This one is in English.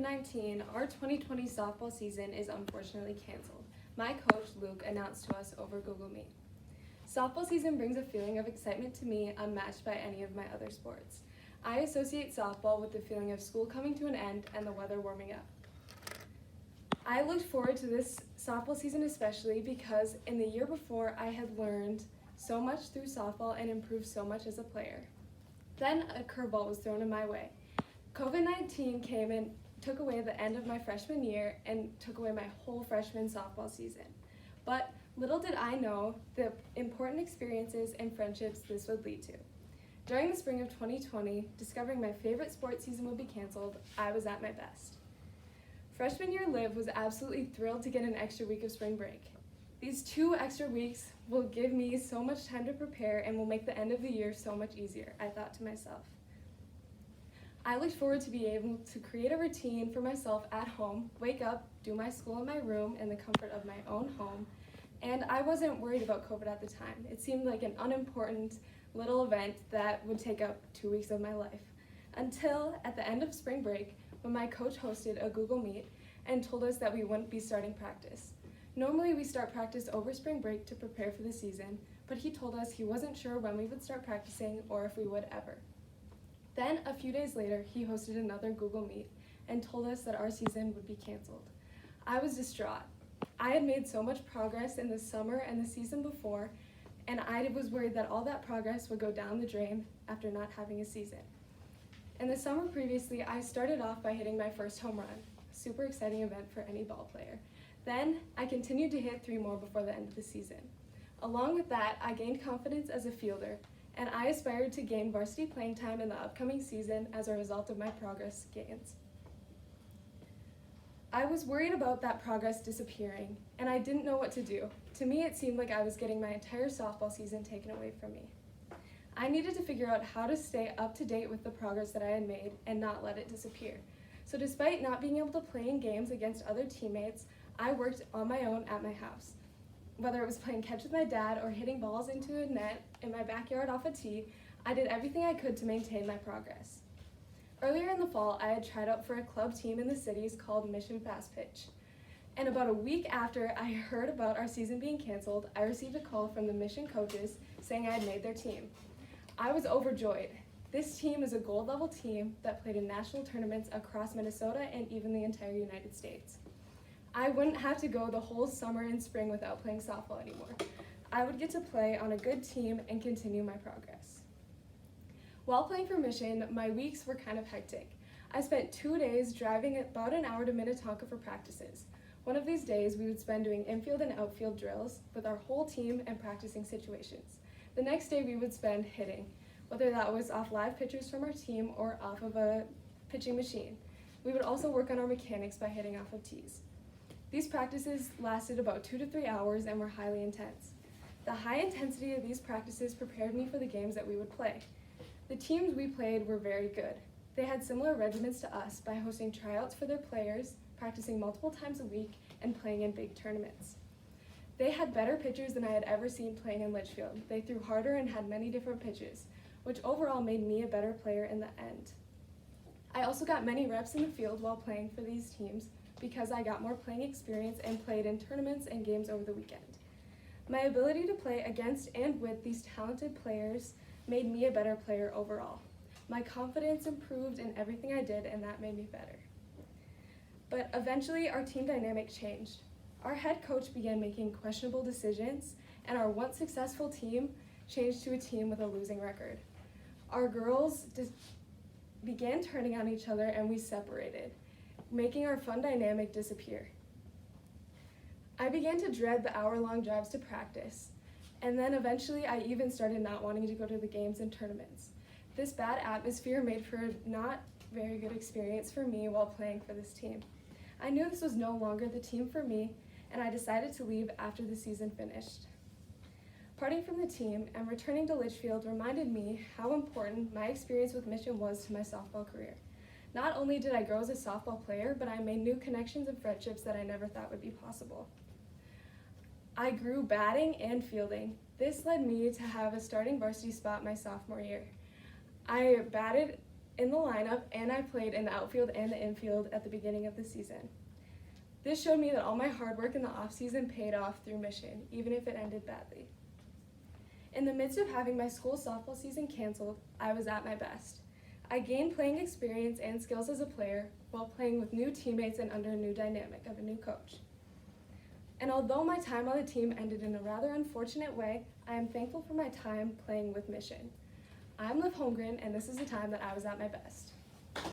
COVID-19, our 2020 softball season is unfortunately canceled. My coach, Luke, announced to us over Google Meet. Softball season brings a feeling of excitement to me unmatched by any of my other sports. I associate softball with the feeling of school coming to an end and the weather warming up. I looked forward to this softball season especially because in the year before I had learned so much through softball and improved so much as a player. Then a curveball was thrown in my way. COVID-19 came and took away the end of my freshman year and took away my whole freshman softball season. But little did I know the important experiences and friendships this would lead to. During the spring of 2020, discovering my favorite sports season would be canceled, I was at my best. Freshman year Liv was absolutely thrilled to get an extra week of spring break. These 2 extra weeks will give me so much time to prepare and will make the end of the year so much easier, I thought to myself. I looked forward to being able to create a routine for myself at home, wake up, do my school in my room in the comfort of my own home, and I wasn't worried about COVID at the time. It seemed like an unimportant little event that would take up 2 weeks of my life. Until at the end of spring break, when my coach hosted a Google Meet and told us that we wouldn't be starting practice. Normally we start practice over spring break to prepare for the season, but he told us he wasn't sure when we would start practicing or if we would ever. Then, a few days later, he hosted another Google Meet and told us that our season would be canceled. I was distraught. I had made so much progress in the summer and the season before, and I was worried that all that progress would go down the drain after not having a season. In the summer previously, I started off by hitting my first home run, super exciting event for any ball player. Then, I continued to hit 3 more before the end of the season. Along with that, I gained confidence as a fielder, and I aspired to gain varsity playing time in the upcoming season as a result of my progress gains. I was worried about that progress disappearing, and I didn't know what to do. To me, it seemed like I was getting my entire softball season taken away from me. I needed to figure out how to stay up to date with the progress that I had made and not let it disappear. So despite not being able to play in games against other teammates, I worked on my own at my house. Whether it was playing catch with my dad or hitting balls into a net in my backyard off a tee, I did everything I could to maintain my progress. Earlier in the fall, I had tried out for a club team in the cities called Mission Fast Pitch. And about a week after I heard about our season being canceled, I received a call from the Mission coaches saying I had made their team. I was overjoyed. This team is a gold level team that played in national tournaments across Minnesota and even the entire United States. I wouldn't have to go the whole summer and spring without playing softball anymore. I would get to play on a good team and continue my progress. While playing for Mission, my weeks were kind of hectic. I spent 2 days driving about an hour to Minnetonka for practices. One of these days, we would spend doing infield and outfield drills with our whole team and practicing situations. The next day, we would spend hitting, whether that was off live pitchers from our team or off of a pitching machine. We would also work on our mechanics by hitting off of tees. These practices lasted about 2 to 3 hours and were highly intense. The high intensity of these practices prepared me for the games that we would play. The teams we played were very good. They had similar regimens to us by hosting tryouts for their players, practicing multiple times a week, and playing in big tournaments. They had better pitchers than I had ever seen playing in Litchfield. They threw harder and had many different pitches, which overall made me a better player in the end. I also got many reps in the field while playing for these teams because I got more playing experience and played in tournaments and games over the weekend. My ability to play against and with these talented players made me a better player overall. My confidence improved in everything I did, and that made me better. But eventually, our team dynamic changed. Our head coach began making questionable decisions, and our once successful team changed to a team with a losing record. Our girls began turning on each other, and we separated, making our fun dynamic disappear. I began to dread the hour-long drives to practice, and then eventually I even started not wanting to go to the games and tournaments. This bad atmosphere made for a not very good experience for me while playing for this team. I knew this was no longer the team for me, and I decided to leave after the season finished. Parting from the team and returning to Litchfield reminded me how important my experience with Mission was to my softball career. Not only did I grow as a softball player, but I made new connections and friendships that I never thought would be possible. I grew batting and fielding. This led me to have a starting varsity spot my sophomore year. I batted in the lineup, and I played in the outfield and the infield at the beginning of the season. This showed me that all my hard work in the off-season paid off through Mission, even if it ended badly. In the midst of having my school softball season canceled, I was at my best. I gained playing experience and skills as a player while playing with new teammates and under a new dynamic of a new coach. And although my time on the team ended in a rather unfortunate way, I am thankful for my time playing with Mission. I'm Liv Holmgren, and this is the time that I was at my best.